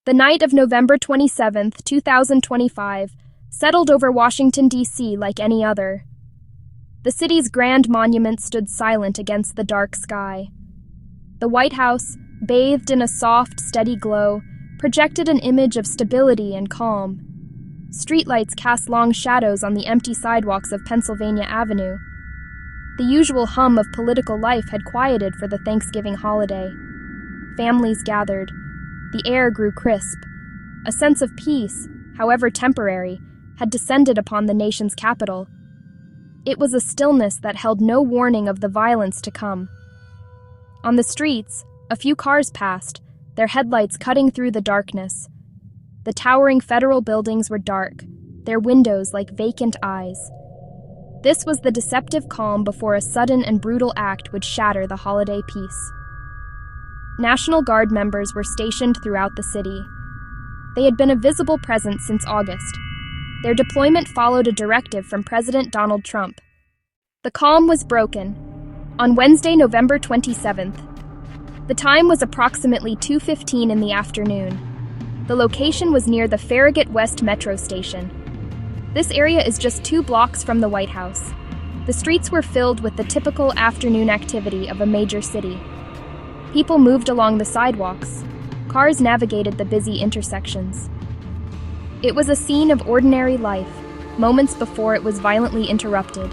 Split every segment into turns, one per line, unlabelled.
The night of November 27, 2025, settled over Washington, D.C. like any other. The city's grand monument stood silent against the dark sky. The White House, bathed in a soft, steady glow, projected an image of stability and calm. Streetlights cast long shadows on the empty sidewalks of Pennsylvania Avenue. The usual hum of political life had quieted for the Thanksgiving holiday. Families gathered. The air grew crisp. A sense of peace, however temporary, had descended upon the nation's capital. It was a stillness that held no warning of the violence to come. On the streets, a few cars passed, their headlights cutting through the darkness. The towering federal buildings were dark, their windows like vacant eyes. This was the deceptive calm before a sudden and brutal act would shatter the holiday peace. National Guard members were stationed throughout the city. They had been a visible presence since August. Their deployment followed a directive from President Donald Trump. The calm was broken. On Wednesday, November 27th, the time was approximately 2:15 in the afternoon. The location was near the Farragut West Metro Station. This area is just 2 blocks from the White House. The streets were filled with the typical afternoon activity of a major city. People moved along the sidewalks. Cars navigated the busy intersections. It was a scene of ordinary life, moments before it was violently interrupted.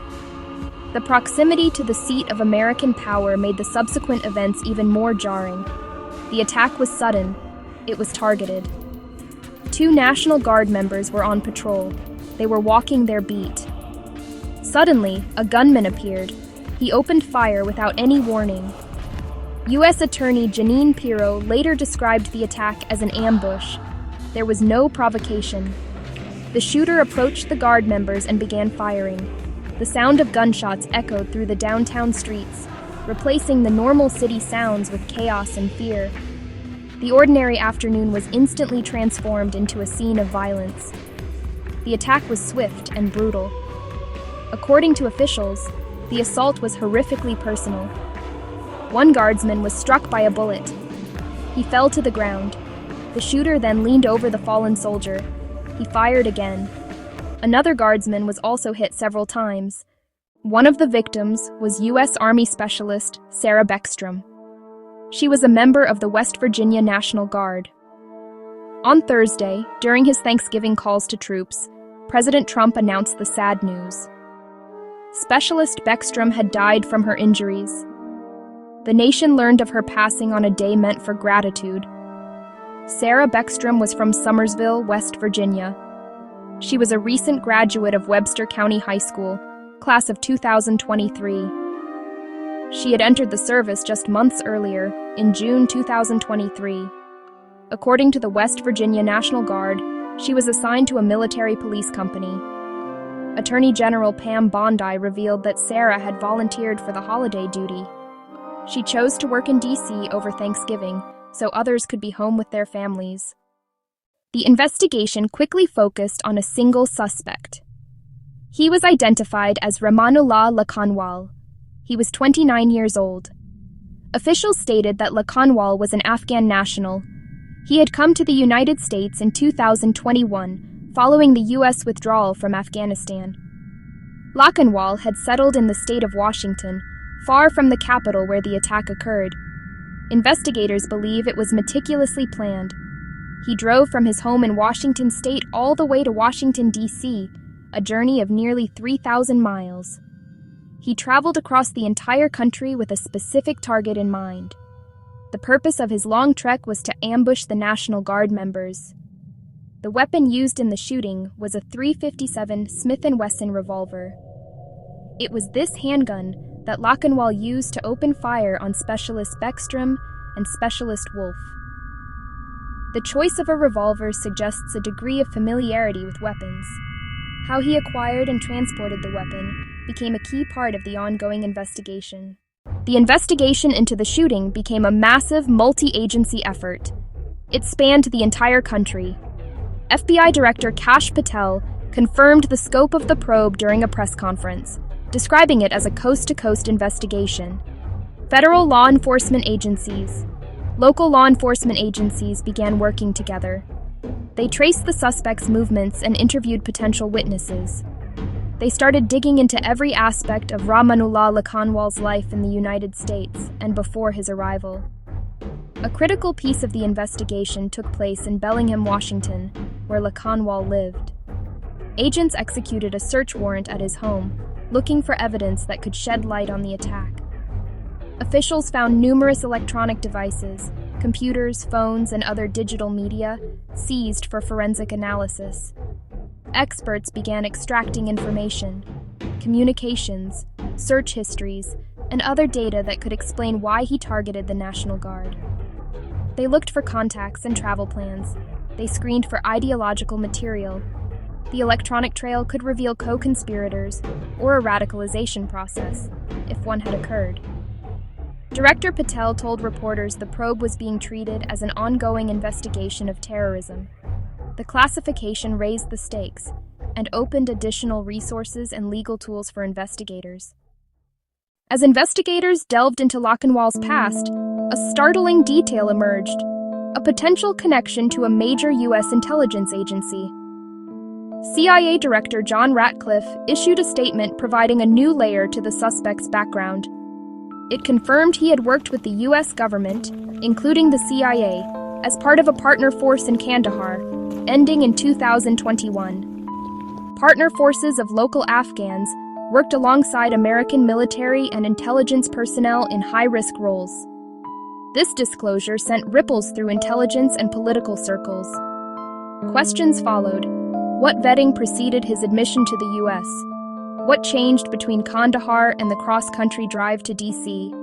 The proximity to the seat of American power made the subsequent events even more jarring. The attack was sudden. It was targeted. 2 National Guard members were on patrol. They were walking their beat. Suddenly, a gunman appeared. He opened fire without any warning. U.S. Attorney Jeanine Pirro later described the attack as an ambush. There was no provocation. The shooter approached the Guard members and began firing. The sound of gunshots echoed through the downtown streets, replacing the normal city sounds with chaos and fear. The ordinary afternoon was instantly transformed into a scene of violence. The attack was swift and brutal. According to officials, the assault was horrifically personal. One guardsman was struck by a bullet. He fell to the ground. The shooter then leaned over the fallen soldier. He fired again. Another guardsman was also hit several times. One of the victims was U.S. Army Specialist Sarah Beckstrom. She was a member of the West Virginia National Guard. On Thursday, during his Thanksgiving calls to troops, President Trump announced the sad news. Specialist Beckstrom had died from her injuries. The nation learned of her passing on a day meant for gratitude. Sarah Beckstrom was from Summersville, West Virginia. She was a recent graduate of Webster County High School, class of 2023. She had entered the service just months earlier, in June 2023. According to the West Virginia National Guard, she was assigned to a military police company. Attorney General Pam Bondi revealed that Sarah had volunteered for the holiday duty. She chose to work in D.C. over Thanksgiving, so others could be home with their families. The investigation quickly focused on a single suspect. He was identified as Rahmanullah Lakanwal. He was 29 years old. Officials stated that Lakanwal was an Afghan national. He had come to the United States in 2021, following the U.S. withdrawal from Afghanistan. Lakanwal had settled in the state of Washington, far from the capital where the attack occurred. Investigators believe it was meticulously planned. He drove from his home in Washington state all the way to Washington, D.C., a journey of nearly 3,000 miles. He traveled across the entire country with a specific target in mind. The purpose of his long trek was to ambush the National Guard members. The weapon used in the shooting was a .357 Smith & Wesson revolver. It was this handgun that Lakanwal used to open fire on Specialist Beckstrom and Specialist Wolf. The choice of a revolver suggests a degree of familiarity with weapons. How he acquired and transported the weapon became a key part of the ongoing investigation. The investigation into the shooting became a massive multi-agency effort. It spanned the entire country. FBI Director Kash Patel confirmed the scope of the probe during a press conference, describing it as a coast-to-coast investigation. Federal law enforcement agencies, Local law enforcement agencies began working together. They traced the suspect's movements and interviewed potential witnesses. They started digging into every aspect of Rahmanullah Lakanwal's life in the United States and before his arrival. A critical piece of the investigation took place in Bellingham, Washington, where Lakanwal lived. Agents executed a search warrant at his home, looking for evidence that could shed light on the attack. Officials found numerous electronic devices, computers, phones, and other digital media, seized for forensic analysis. Experts began extracting information, communications, search histories, and other data that could explain why he targeted the National Guard. They looked for contacts and travel plans. They screened for ideological material. The electronic trail could reveal co-conspirators or a radicalization process, if one had occurred. Director Patel told reporters the probe was being treated as an ongoing investigation of terrorism. The classification raised the stakes and opened additional resources and legal tools for investigators. As investigators delved into Lakanwal's past, a startling detail emerged: a potential connection to a major U.S. intelligence agency. CIA Director John Ratcliffe issued a statement providing a new layer to the suspect's background. It confirmed he had worked with the U.S. government, including the CIA, as part of a partner force in Kandahar, ending in 2021. Partner forces of local Afghans worked alongside American military and intelligence personnel in high-risk roles. This disclosure sent ripples through intelligence and political circles. Questions followed. What vetting preceded his admission to the U.S.? What changed between Kandahar and the cross-country drive to D.C.?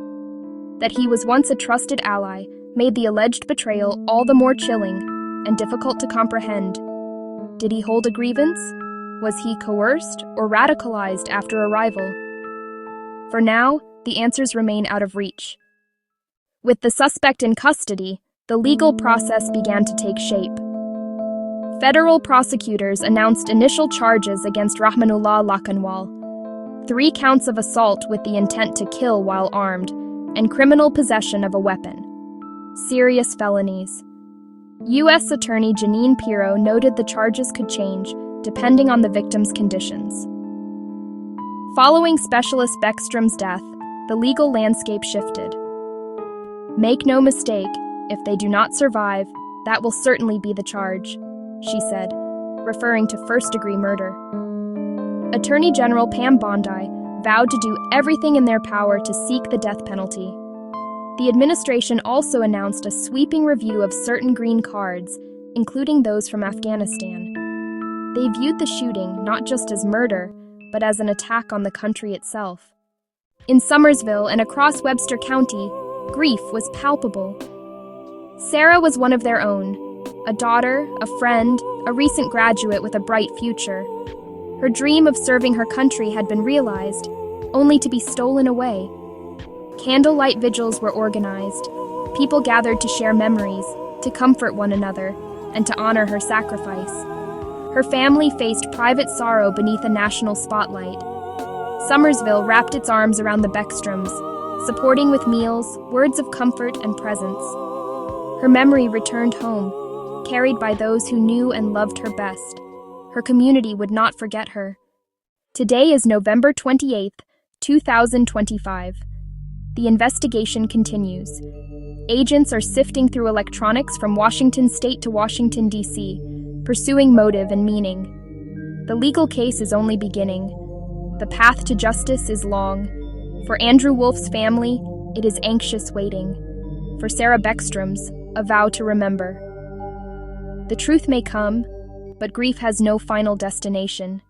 That he was once a trusted ally made the alleged betrayal all the more chilling and difficult to comprehend. Did he hold a grievance? Was he coerced or radicalized after arrival? For now, the answers remain out of reach. With the suspect in custody, the legal process began to take shape. Federal prosecutors announced initial charges against Rahmanullah Lakanwal: 3 counts of assault with the intent to kill while armed, and criminal possession of a weapon. Serious felonies. U.S. Attorney Janine Pirro noted the charges could change depending on the victim's conditions. Following Specialist Beckstrom's death, the legal landscape shifted. "Make no mistake, if they do not survive, that will certainly be the charge," she said, referring to first-degree murder. Attorney General Pam Bondi vowed to do everything in their power to seek the death penalty. The administration also announced a sweeping review of certain green cards, including those from Afghanistan. They viewed the shooting not just as murder, but as an attack on the country itself. In Somersville and across Webster County, grief was palpable. Sarah was one of their own, a daughter, a friend, a recent graduate with a bright future. Her dream of serving her country had been realized, only to be stolen away. Candlelight vigils were organized. People gathered to share memories, to comfort one another, and to honor her sacrifice. Her family faced private sorrow beneath a national spotlight. Somersville wrapped its arms around the Beckstroms, supporting with meals, words of comfort, and presence. Her memory returned home, carried by those who knew and loved her best. Her community would not forget her. Today is November 28th, 2025. The investigation continues. Agents are sifting through electronics from Washington State to Washington, D.C., pursuing motive and meaning. The legal case is only beginning. The path to justice is long. For Andrew Wolf's family, it is anxious waiting. For Sarah Beckstrom's, a vow to remember. The truth may come, but grief has no final destination.